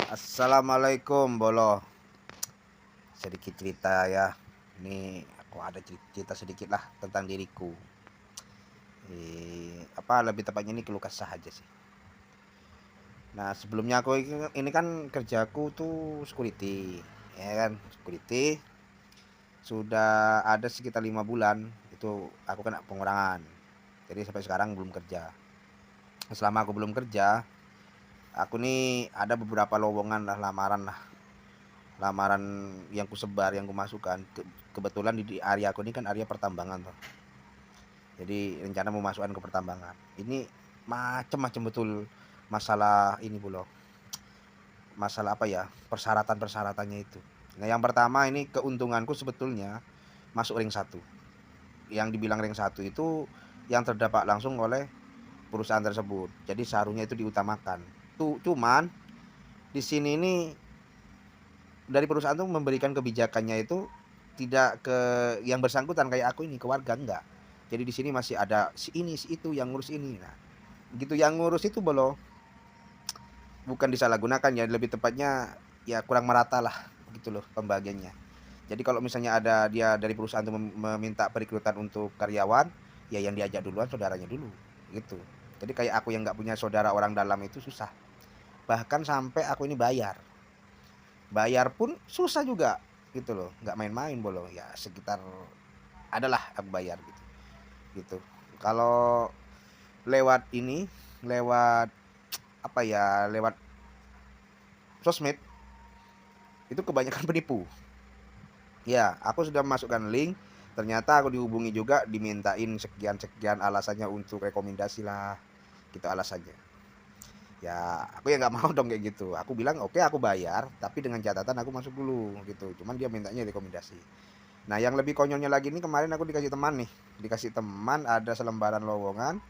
Assalamualaikum Bolo. Sedikit cerita ya. Ini aku ada cerita sedikit lah tentang diriku. Lebih tepatnya ini keluh kesah aja sih. Nah sebelumnya aku ini kan kerjaku tuh security, ya kan security. Sudah ada sekitar 5 bulan itu aku kena pengurangan. Jadi sampai sekarang belum kerja. Selama aku belum kerja, aku nih ada beberapa lowongan lah, lamaran yang kusebar, yang kumasukkan. Kebetulan di area aku ini kan area pertambangan tuh, jadi rencana mau masukkan ke pertambangan ini. Macem-macem betul masalah ini Bro, masalah apa ya, persyaratan-persyaratannya itu. Nah yang pertama ini keuntunganku sebetulnya masuk ring satu. Yang dibilang ring satu itu yang terdampak langsung oleh perusahaan tersebut, jadi seharusnya itu diutamakan tuh. Cuman di sini ini dari perusahaan tuh memberikan kebijakannya itu tidak ke yang bersangkutan kayak aku ini, ke warga enggak. Jadi di sini masih ada si ini si itu yang ngurus ini. Nah, gitu yang ngurus itu belum, bukan disalahgunakan ya, lebih tepatnya ya kurang merata lah gitu loh pembagiannya. Jadi kalau misalnya ada dia dari perusahaan itu meminta perekrutan untuk karyawan, ya yang diajak duluan saudaranya dulu gitu. Jadi kayak aku yang nggak punya saudara orang dalam itu susah. Bahkan sampai aku ini bayar pun susah juga gitu loh, nggak main-main bolo ya, sekitar adalah aku bayar gitu. Kalau lewat ini, lewat apa ya, lewat sosmed itu kebanyakan penipu. Ya aku sudah masukkan link, ternyata aku dihubungi juga, dimintain sekian-sekian alasannya untuk rekomendasi lah gitu alasannya. Ya aku ya nggak mau dong kayak gitu. Aku bilang oke, aku bayar tapi dengan catatan aku masuk dulu gitu, cuman dia mintanya rekomendasi. Nah, yang lebih konyolnya lagi nih, kemarin aku dikasih teman nih. Dikasih teman ada selembaran lowongan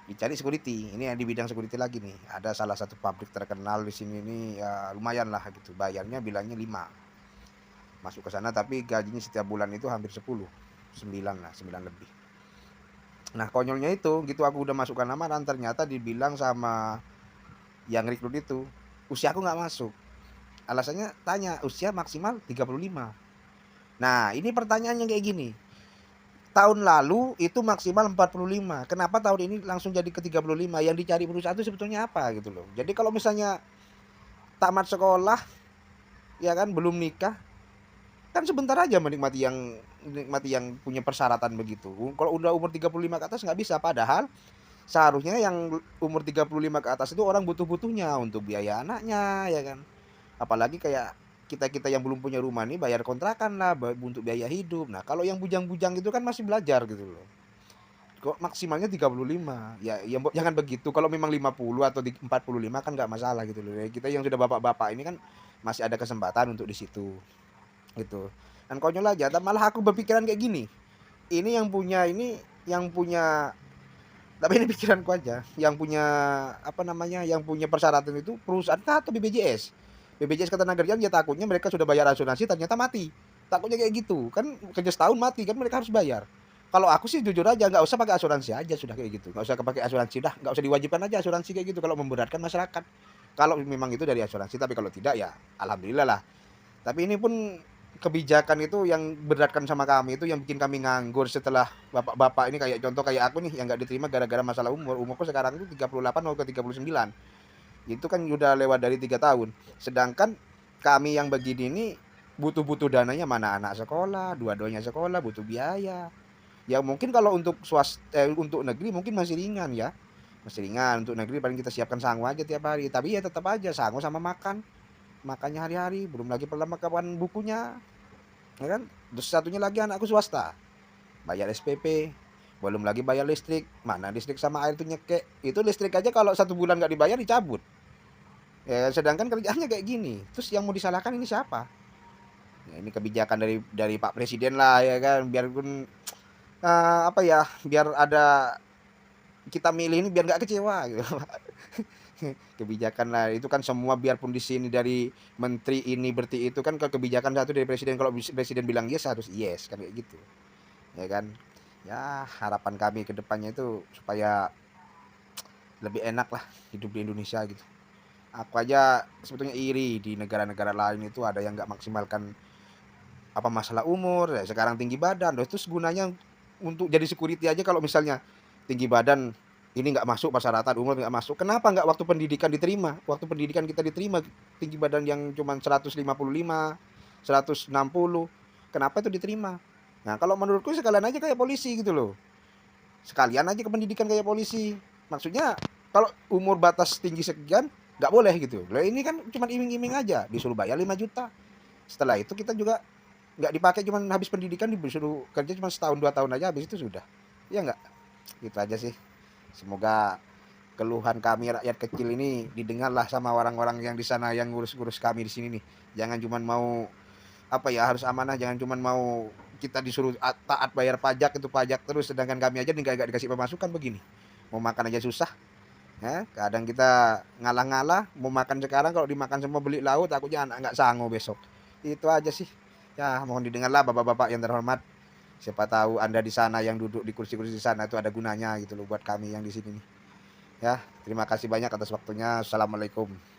dicari security. Ini yang di bidang security lagi nih. Ada salah satu pabrik terkenal di sini nih, ya lumayan lah gitu. Bayarnya bilangnya 5. Masuk ke sana tapi gajinya setiap bulan itu hampir 10. 9 lah, 9 lebih. Nah, konyolnya itu gitu, aku udah masukkan lamaran, ternyata dibilang sama yang rekrut itu, usia aku nggak masuk. Alasannya tanya, usia maksimal 35. Nah, ini pertanyaannya kayak gini. Tahun lalu itu maksimal 45. Kenapa tahun ini langsung jadi ke 35? Yang dicari perusahaan itu sebetulnya apa gitu loh. Jadi kalau misalnya tamat sekolah ya kan, belum nikah, kan sebentar aja menikmati yang punya persyaratan begitu. Kalau udah umur 35 ke atas nggak bisa, padahal seharusnya yang umur 35 ke atas itu orang butuh-butuhnya untuk biaya anaknya ya kan. Apalagi kayak kita-kita yang belum punya rumah nih, bayar kontrakan lah untuk biaya hidup. Nah, kalau yang bujang-bujang itu kan masih belajar gitu loh. Kok maksimalnya 35 ya, ya jangan begitu. Kalau memang 50 atau 45 kan nggak masalah gitu loh ya. Kita yang sudah bapak-bapak ini kan masih ada kesempatan untuk di situ gitu. Dan konyol aja, malah aku berpikiran kayak gini, ini yang punya, tapi ini pikiranku aja, yang punya apa namanya, yang punya persyaratan itu perusahaan atau BPJS Ketenagakerjaan, ya takutnya mereka sudah bayar asuransi ternyata mati. Takutnya kayak gitu kan, kerja setahun mati kan mereka harus bayar. Kalau aku sih jujur aja, nggak usah pakai asuransi aja sudah kayak gitu, nggak usah pakai asuransi dah, nggak usah diwajibkan aja asuransi kayak gitu kalau memberatkan masyarakat. Kalau memang itu dari asuransi, tapi kalau tidak ya alhamdulillah lah. Tapi ini pun kebijakan itu yang beratkan sama kami, itu yang bikin kami nganggur setelah bapak-bapak ini, kayak contoh kayak aku nih yang nggak diterima gara-gara masalah umurku sekarang itu 38 mau ke 39. Itu kan udah lewat dari 3 tahun. Sedangkan kami yang begini ini butuh-butuh dananya, mana anak sekolah, dua-duanya sekolah butuh biaya. Ya mungkin kalau untuk untuk negeri mungkin masih ringan ya. Masih ringan untuk negeri, paling kita siapkan sangu aja tiap hari. Tapi ya tetap aja sangu sama makannya hari-hari, belum lagi perlengkapan bukunya, ya kan. Terus satunya lagi anakku swasta, bayar SPP, belum lagi bayar listrik, mana listrik sama air tuh nyekek. Itu listrik aja kalau 1 bulan nggak dibayar dicabut. Ya, sedangkan kerjaannya kayak gini. Terus yang mau disalahkan ini siapa? Ya, ini kebijakan dari Pak Presiden lah ya kan. Biarpun apa ya, biar ada kita milih ini biar nggak kecewa gitu. Kebijakan lah itu kan semua, biarpun di sini dari menteri ini berarti itu kan ke kebijakan satu dari presiden. Kalau presiden bilang yes harus yes kan, kayak gitu ya kan. Ya harapan kami ke depannya itu supaya lebih enak lah hidup di Indonesia gitu. Aku aja sebetulnya iri di negara-negara lain itu ada yang nggak maksimalkan apa masalah umur, ya sekarang tinggi badan. Loh, terus gunanya untuk jadi security aja kalau misalnya tinggi badan ini nggak masuk persyaratan umur nggak masuk. Kenapa nggak waktu pendidikan diterima? Waktu pendidikan kita diterima tinggi badan yang cuma 155, 160. Kenapa itu diterima? Nah, kalau menurutku sekalian aja kayak polisi gitu loh. Sekalian aja ke pendidikan kayak polisi. Maksudnya kalau umur batas tinggi sekian nggak boleh gitu. Lah ini kan cuma iming-iming aja, disuruh bayar 5 juta. Setelah itu kita juga nggak dipakai, cuma habis pendidikan disuruh kerja cuma setahun 2 tahun aja, habis itu sudah. Ya nggak? Gitu aja sih. Semoga keluhan kami rakyat kecil ini didengarlah sama orang-orang yang di sana yang ngurus-ngurus kami di sini nih. Jangan cuma mau apa ya, harus amanah, jangan cuma mau kita disuruh taat bayar pajak, itu pajak terus, sedangkan kami aja nggak dikasih pemasukan begini. Mau makan aja susah. Ya, kadang kita ngalah-ngalah mau makan sekarang, kalau dimakan semua beli laut takutnya anak nggak sanggup besok. Itu aja sih. Ya, mohon didengarlah bapak-bapak yang terhormat. Siapa tahu Anda di sana yang duduk di kursi-kursi di sana itu ada gunanya gitu loh buat kami yang di sini nih. Ya, terima kasih banyak atas waktunya. Assalamualaikum.